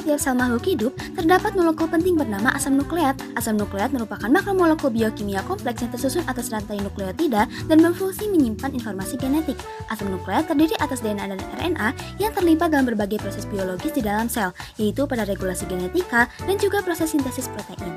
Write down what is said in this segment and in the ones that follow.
Setiap sel makhluk hidup, terdapat molekul penting bernama asam nukleat. Asam nukleat merupakan makromolekul biokimia kompleks yang tersusun atas rantai nukleotida dan berfungsi menyimpan informasi genetik. Asam nukleat terdiri atas DNA dan RNA yang terlibat dalam berbagai proses biologis di dalam sel, yaitu pada regulasi genetika dan juga proses sintesis protein.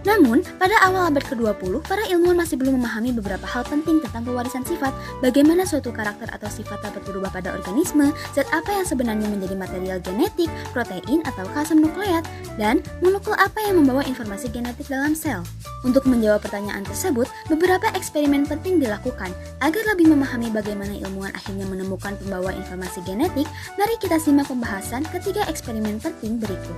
Namun, pada awal abad ke-20, para ilmuwan masih belum memahami beberapa hal penting tentang pewarisan sifat, bagaimana suatu karakter atau sifat dapat berubah pada organisme, zat apa yang sebenarnya menjadi material genetik, protein atau asam nukleat, dan molekul apa yang membawa informasi genetik dalam sel. Untuk menjawab pertanyaan tersebut, beberapa eksperimen penting dilakukan. Agar lebih memahami bagaimana ilmuwan akhirnya menemukan pembawa informasi genetik, mari kita simak pembahasan ketiga eksperimen penting berikut.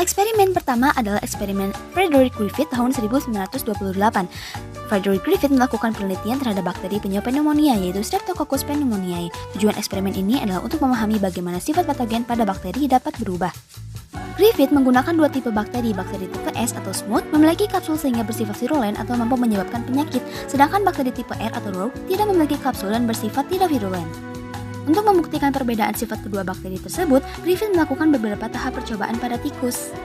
Eksperimen pertama adalah eksperimen Frederick Griffith tahun 1928. Frederick Griffith melakukan penelitian terhadap bakteri penyebab pneumonia, yaitu Streptococcus pneumoniae. Tujuan eksperimen ini adalah untuk memahami bagaimana sifat patogen pada bakteri dapat berubah. Griffith menggunakan dua tipe bakteri tipe S atau smooth memiliki kapsul sehingga bersifat virulen atau mampu menyebabkan penyakit, sedangkan bakteri tipe R atau rogue tidak memiliki kapsul dan bersifat tidak virulen. Untuk membuktikan perbedaan sifat kedua bakteri tersebut, Griffith melakukan beberapa tahap percobaan pada tikus.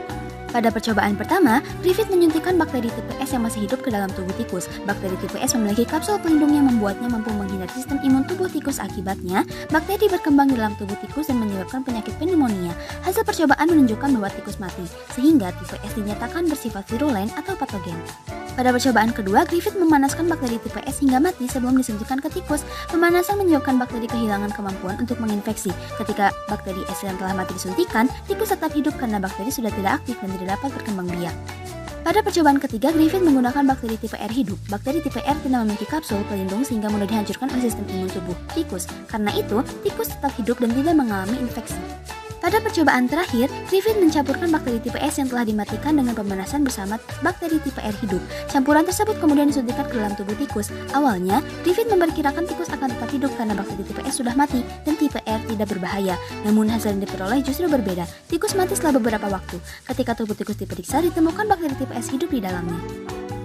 Pada percobaan pertama, Griffith menyuntikkan bakteri tipe S yang masih hidup ke dalam tubuh tikus. Bakteri tipe S memiliki kapsul pelindung yang membuatnya mampu menghindari sistem imun tubuh tikus. Akibatnya, bakteri berkembang di dalam tubuh tikus dan menyebabkan penyakit pneumonia. Hasil percobaan menunjukkan bahwa tikus mati, sehingga tipe S dinyatakan bersifat virulen atau patogen. Pada percobaan kedua, Griffith memanaskan bakteri tipe S hingga mati sebelum disuntikkan ke tikus. Pemanasan menyebabkan bakteri kehilangan kemampuan untuk menginfeksi. Ketika bakteri S yang telah mati disuntikkan, tikus tetap hidup karena bakteri sudah tidak aktif dan tidak dapat berkembang biak. Pada percobaan ketiga, Griffith menggunakan bakteri tipe R hidup. Bakteri tipe R tidak memiliki kapsul pelindung sehingga mudah dihancurkan oleh sistem imun tubuh tikus. Karena itu, tikus tetap hidup dan tidak mengalami infeksi. Pada percobaan terakhir, Griffith mencampurkan bakteri tipe S yang telah dimatikan dengan pemanasan bersama bakteri tipe R hidup. Campuran tersebut kemudian disuntikkan ke dalam tubuh tikus. Awalnya, Griffith memperkirakan tikus akan tetap hidup karena bakteri tipe S sudah mati dan tipe R tidak berbahaya. Namun hasil yang diperoleh justru berbeda. Tikus mati setelah beberapa waktu. Ketika tubuh tikus diperiksa, ditemukan bakteri tipe S hidup di dalamnya.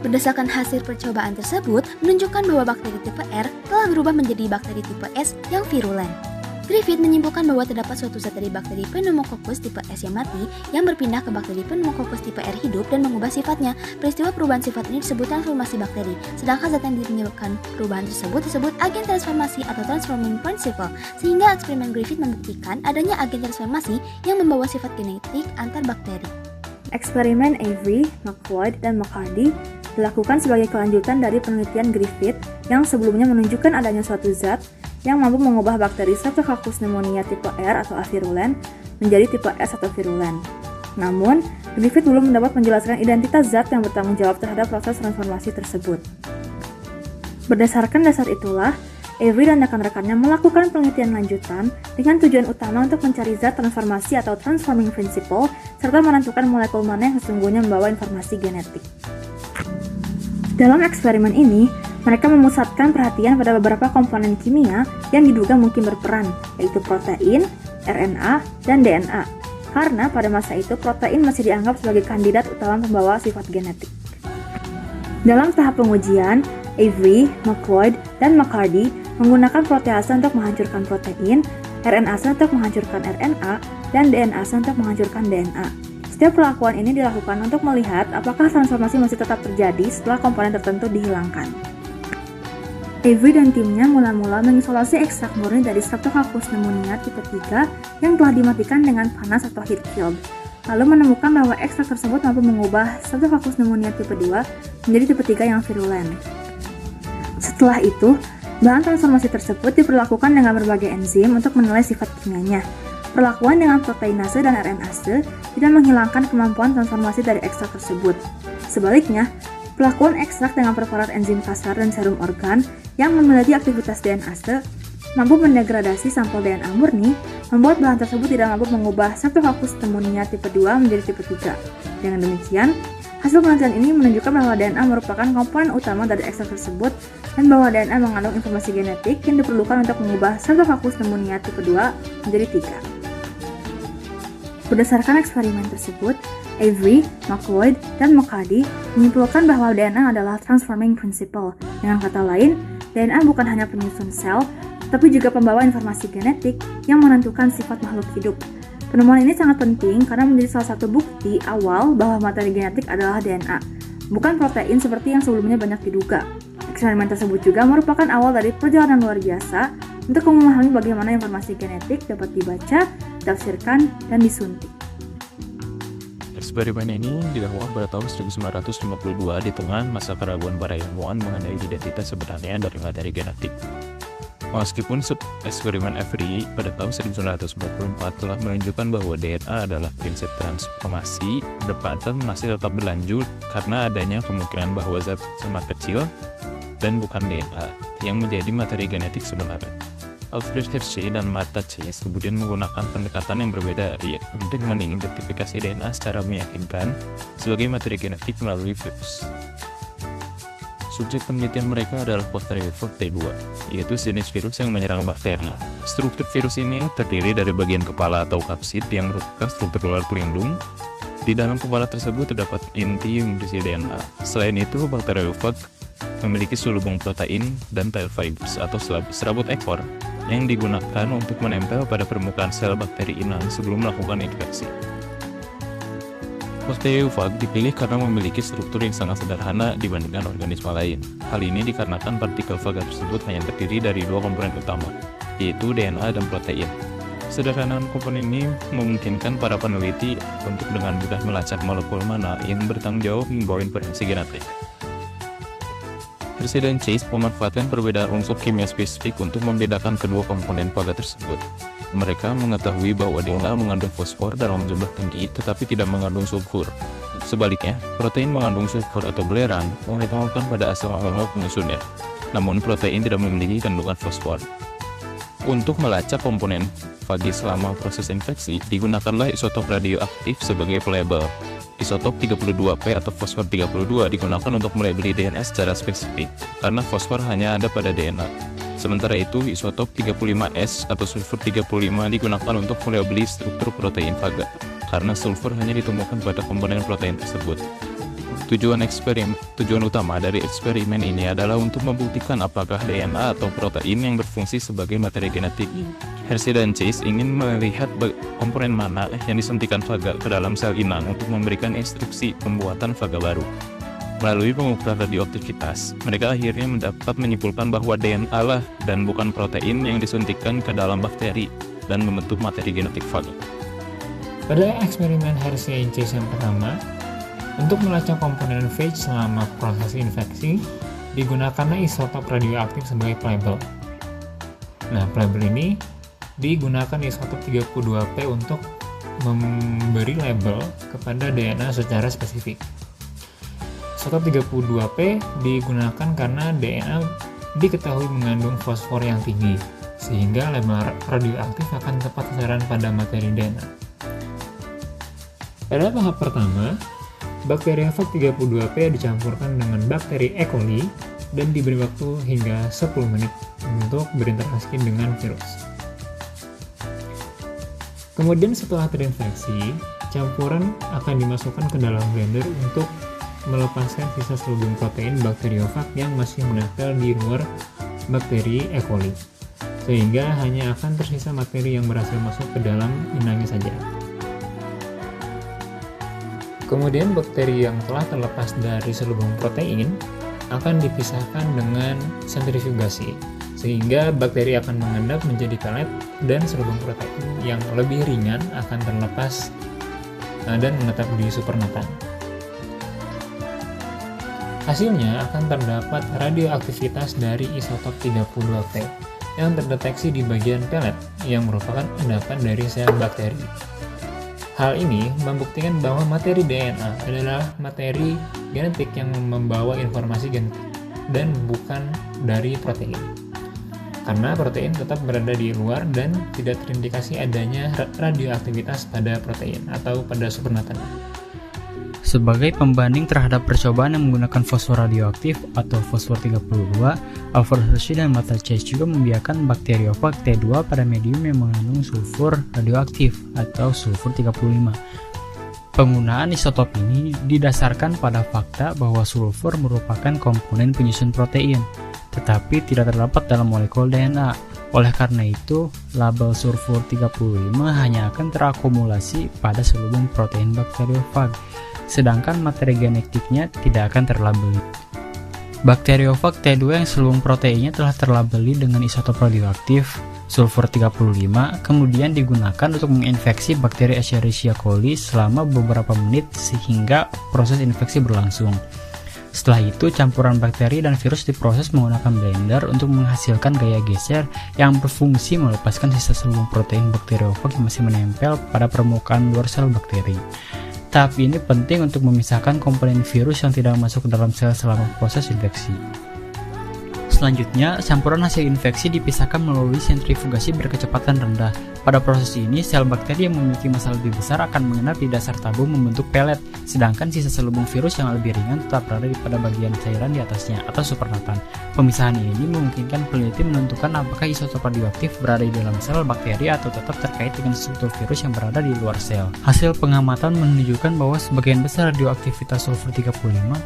Berdasarkan hasil percobaan tersebut, menunjukkan bahwa bakteri tipe R telah berubah menjadi bakteri tipe S yang virulen. Griffith menyimpulkan bahwa terdapat suatu zat dari bakteri Pneumococcus tipe S yang mati yang berpindah ke bakteri Pneumococcus tipe R hidup dan mengubah sifatnya. Peristiwa perubahan sifat ini disebut transformasi bakteri, sedangkan zat yang menyebabkan perubahan tersebut disebut agen transformasi atau transforming principle, sehingga eksperimen Griffith membuktikan adanya agen transformasi yang membawa sifat genetik antar bakteri. Eksperimen Avery, McLeod, dan McCarty dilakukan sebagai kelanjutan dari penelitian Griffith yang sebelumnya menunjukkan adanya suatu zat yang mampu mengubah bakteri Streptococcus pneumonia tipe R atau avirulen menjadi tipe S atau virulen. Namun, Griffith belum mendapat menjelaskan identitas zat yang bertanggung jawab terhadap proses transformasi tersebut. Berdasarkan dasar itulah, Avery dan rekan-rekannya melakukan penelitian lanjutan dengan tujuan utama untuk mencari zat transformasi atau transforming principle serta menentukan molekul mana yang sesungguhnya membawa informasi genetik. Dalam eksperimen ini, mereka memusatkan perhatian pada beberapa komponen kimia yang diduga mungkin berperan, yaitu protein, RNA, dan DNA. Karena pada masa itu protein masih dianggap sebagai kandidat utama pembawa sifat genetik. Dalam tahap pengujian, Avery, McLeod, dan McCarty menggunakan protease untuk menghancurkan protein, RNase untuk menghancurkan RNA, dan DNase untuk menghancurkan DNA. Setiap perlakuan ini dilakukan untuk melihat apakah transformasi masih tetap terjadi setelah komponen tertentu dihilangkan. Avery dan timnya mula-mula mengisolasi ekstrak murni dari Streptococcus pneumonia tipe 3 yang telah dimatikan dengan panas atau heat killed, lalu menemukan bahwa ekstrak tersebut mampu mengubah Streptococcus pneumonia tipe 2 menjadi tipe 3 yang virulen. Setelah itu, bahan transformasi tersebut diperlakukan dengan berbagai enzim untuk menilai sifat kimianya. Perlakuan dengan proteinase dan RNase tidak menghilangkan kemampuan transformasi dari ekstrak tersebut. Sebaliknya, perlakuan ekstrak dengan preparat enzim kasar dan serum organ yang memiliki aktivitas DNase mampu mendegradasi sampel DNA murni, membuat bahan tersebut tidak mampu mengubah Streptococcus pneumonia tipe 2 menjadi tipe 3. Dengan demikian, hasil penelitian ini menunjukkan bahwa DNA merupakan komponen utama dari ekstrak tersebut dan bahwa DNA mengandung informasi genetik yang diperlukan untuk mengubah Streptococcus pneumonia tipe 2 menjadi 3. Berdasarkan eksperimen tersebut, Avery, McLeod, dan McCarty menyimpulkan bahwa DNA adalah transforming principle. Dengan kata lain, DNA bukan hanya penyusun sel, tapi juga pembawa informasi genetik yang menentukan sifat makhluk hidup. Penemuan ini sangat penting karena menjadi salah satu bukti awal bahwa materi genetik adalah DNA, bukan protein seperti yang sebelumnya banyak diduga. Eksperimen tersebut juga merupakan awal dari perjalanan luar biasa untuk memahami bagaimana informasi genetik dapat dibaca, ditafsirkan, dan disuntik. Eksperimen ini dilakukan pada tahun 1952 di tengah masa keraguan para ilmuwan mengenai identitas sebenarnya dari materi genetik. Meskipun eksperimen Avery pada tahun 1944 telah menunjukkan bahwa DNA adalah prinsip transformasi, perdebatan masih tetap berlanjut karena adanya kemungkinan bahwa zat semak kecil dan bukan DNA yang menjadi materi genetik sebenarnya. Alfred Hershey dan Martha Chase kemudian menggunakan pendekatan yang berbeda untuk mengidentifikasi DNA secara meyakinkan sebagai materi genetik melalui virus. Subjek penelitian mereka adalah Proteophage T2, yaitu jenis virus yang menyerang bakteri. Struktur virus ini terdiri dari bagian kepala atau kapsid yang merupakan struktur luar pelindung. Di dalam kepala tersebut terdapat inti yang berisi DNA. Selain itu, Bacteriophage memiliki sulubung protein dan tail fibers atau serabut ekor yang digunakan untuk menempel pada permukaan sel bakteri inang sebelum melakukan infeksi. Proteophage dipilih karena memiliki struktur yang sangat sederhana dibandingkan organisme lain. Hal ini dikarenakan partikel faga tersebut hanya terdiri dari dua komponen utama, yaitu DNA dan protein. Sederhanaan komponen ini memungkinkan para peneliti untuk dengan mudah melacak molekul mana yang bertanggung jawab membawa informasi genetik. Hershey dan Chase memanfaatkan perbedaan unsur kimia spesifik untuk membedakan kedua komponen faga tersebut. Mereka mengetahui bahwa DNA mengandung fosfor dalam jumlah tinggi tetapi tidak mengandung sulfur. Sebaliknya, protein mengandung sulfur atau belerang ditemukan pada asal awal penyusunnya. Namun protein tidak memiliki kandungan fosfor. Untuk melacak komponen fagi selama proses infeksi, digunakanlah isotop radioaktif sebagai pelabel. Isotop 32P atau fosfor 32 digunakan untuk melabeli DNA secara spesifik, karena fosfor hanya ada pada DNA. Sementara itu, isotop 35S atau sulfur 35 digunakan untuk melabeli struktur protein faga, karena sulfur hanya ditemukan pada komponen protein tersebut. Tujuan utama dari eksperimen ini adalah untuk membuktikan apakah DNA atau protein yang berfungsi sebagai materi genetik. Hershey dan Chase ingin melihat komponen mana yang disuntikan faga ke dalam sel inang untuk memberikan instruksi pembuatan faga baru. Melalui pengukuran radioaktivitas, mereka akhirnya dapat menyimpulkan bahwa DNA lah dan bukan protein yang disuntikkan ke dalam bakteri dan membentuk materi genetik faga. Pada eksperimen Hershey dan Chase yang pertama, untuk melacak komponen phage selama proses infeksi, digunakanlah isotop radioaktif sebagai pelabel. Nah, pelabel ini digunakan isotop 32P untuk memberi label kepada DNA secara spesifik. Isotop 32P digunakan karena DNA diketahui mengandung fosfor yang tinggi, sehingga label radioaktif akan tepat sasaran pada materi DNA. Pada tahap pertama, Bacteriophage 32P dicampurkan dengan bakteri E. coli dan diberi waktu hingga 10 menit untuk berinteraksi dengan virus. Kemudian setelah terinfeksi, campuran akan dimasukkan ke dalam blender untuk melepaskan sisa selubung protein bakteriophage yang masih menempel di luar bakteri E. coli, sehingga hanya akan tersisa materi yang berhasil masuk ke dalam inangnya saja. Kemudian bakteri yang telah terlepas dari selubung protein akan dipisahkan dengan sentrifugasi, sehingga bakteri akan mengendap menjadi pelet dan selubung protein yang lebih ringan akan terlepas dan menetap di supernatan. Hasilnya akan terdapat radioaktivitas dari isotop 32P yang terdeteksi di bagian pelet yang merupakan endapan dari sel bakteri. Hal ini membuktikan bahwa materi DNA adalah materi genetik yang membawa informasi genetik dan bukan dari protein. Karena protein tetap berada di luar dan tidak terindikasi adanya radioaktivitas pada protein atau pada supernatan. Sebagai pembanding terhadap percobaan yang menggunakan fosfor radioaktif atau fosfor 32, Alfred Hershey dan Martha Chase juga membiarkan bakteriofag T2 pada medium yang mengandung sulfur radioaktif atau sulfur 35. Penggunaan isotop ini didasarkan pada fakta bahwa sulfur merupakan komponen penyusun protein, tetapi tidak terdapat dalam molekul DNA. Oleh karena itu, label sulfur 35 hanya akan terakumulasi pada selubung protein bakteriofag, sedangkan materi genetiknya tidak akan terlabeli. Bakteriofag T2 yang selubung proteinnya telah terlabeli dengan isotop radioaktif sulfur 35 kemudian digunakan untuk menginfeksi bakteri Escherichia coli selama beberapa menit sehingga proses infeksi berlangsung. Setelah itu, campuran bakteri dan virus diproses menggunakan blender untuk menghasilkan gaya geser yang berfungsi melepaskan sisa selubung protein bakteriofag yang masih menempel pada permukaan luar sel bakteri. Tahap ini penting untuk memisahkan komponen virus yang tidak masuk ke dalam sel selama proses infeksi. Selanjutnya, campuran hasil infeksi dipisahkan melalui sentrifugasi berkecepatan rendah. Pada proses ini, sel bakteri yang memiliki massa lebih besar akan mengendap di dasar tabung membentuk pelet, sedangkan sisa selubung virus yang lebih ringan tetap berada pada bagian cairan di atasnya atau supernatan. Pemisahan ini memungkinkan peneliti menentukan apakah isotop radioaktif berada di dalam sel bakteri atau tetap terkait dengan struktur virus yang berada di luar sel. Hasil pengamatan menunjukkan bahwa sebagian besar radioaktivitas sulfur 35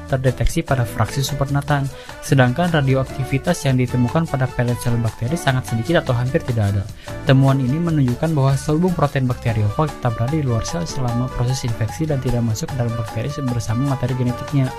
terdeteksi pada fraksi supernatan, sedangkan radioaktivitas yang ditemukan pada pelet sel bakteri sangat sedikit atau hampir tidak ada. Temuan ini menunjukkan bahwa selubung protein bakteriofag tetap berada di luar sel selama proses infeksi dan tidak masuk ke dalam bakteri bersama materi genetiknya.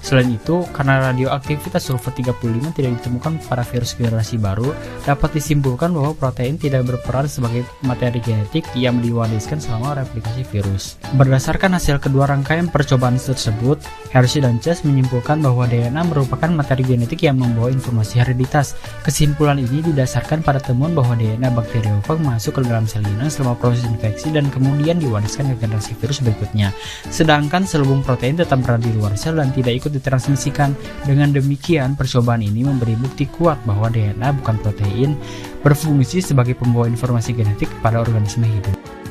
Selain itu, karena radioaktivitas sulfur 35 tidak ditemukan pada virus generasi baru, dapat disimpulkan bahwa protein tidak berperan sebagai materi genetik yang diwariskan selama replikasi virus. Berdasarkan hasil kedua rangkaian percobaan tersebut, Hershey dan Chase menyimpulkan bahwa DNA merupakan materi genetik yang membawa informasi hereditas. Kesimpulan ini didasarkan pada temuan bahwa DNA bakteriofag masuk ke dalam sel inang selama proses infeksi dan kemudian diwariskan ke generasi virus berikutnya. Sedangkan selubung protein tetap berada di luar sel dan tidak ikut ditransmisikan. Dengan demikian, percobaan ini memberi bukti kuat bahwa DNA bukan protein, berfungsi sebagai pembawa informasi genetik pada organisme hidup.